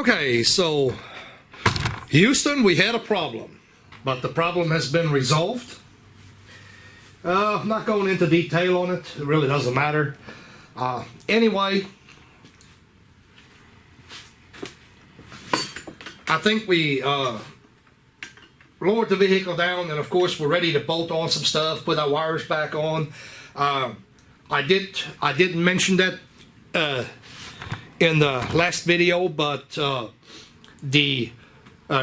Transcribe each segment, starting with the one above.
Okay, so Houston, we had a problem, but the problem has been resolved. I'm not going into detail on it. It really doesn't matter. Anyway, I think we lowered the vehicle down, and of course we're ready to bolt on some stuff, put our wires back on. I didn't mention that in the last video, but the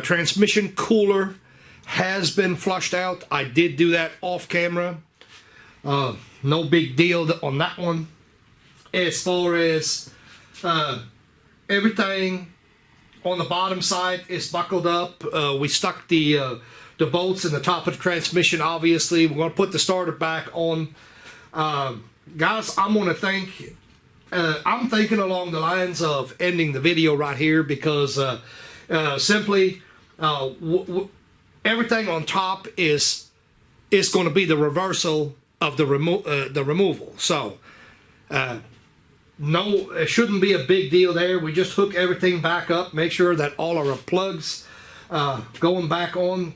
transmission cooler has been flushed out. I did do that off camera. No big deal on that one. As far as everything on the bottom side is buckled up. We stuck the bolts in the top of the transmission. Obviously, we're going to put the starter back on. Guys, I'm thinking along the lines of ending the video right here, because simply everything on top is going to be the reversal of the removal. So no, it shouldn't be a big deal there. We just hook everything back up, make sure that all our plugs going back on.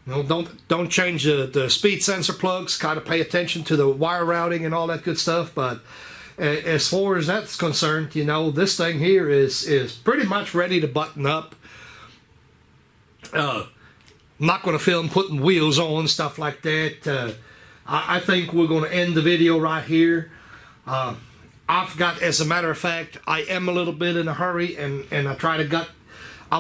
No, don't change the speed sensor plugs. Kind of pay attention to the wire routing and all that good stuff. But as far as that's concerned, you know, this thing here is pretty much ready to button up. I'm not going to film putting wheels on, stuff like that. I think we're going to end the video right here. I've got, as a matter of fact, I am a little bit in a hurry, and I'm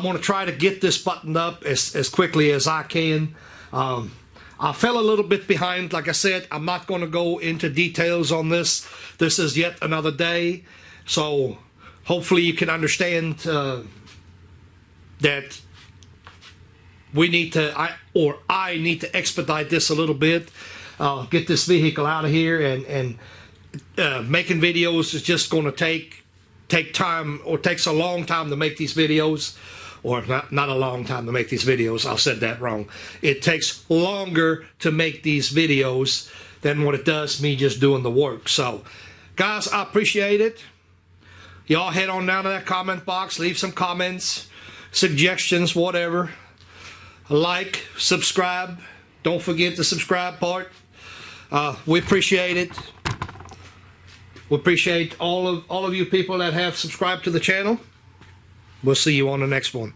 going to try to get this buttoned up as quickly as I can. I fell a little bit behind. Like I said, I'm not going to go into details on this. This is yet another day. So hopefully you can understand that we need to, I need to expedite this a little bit. Get this vehicle out of here, and making videos is just going to take time, or takes a long time to make these videos. Or not a long time to make these videos. I said that wrong. It takes longer to make these videos than what it does me just doing the work. So, guys, I appreciate it. Y'all head on down to that comment box. Leave some comments, suggestions, whatever. Like, subscribe. Don't forget the subscribe part. We appreciate it. We appreciate all of you people that have subscribed to the channel. We'll see you on the next one.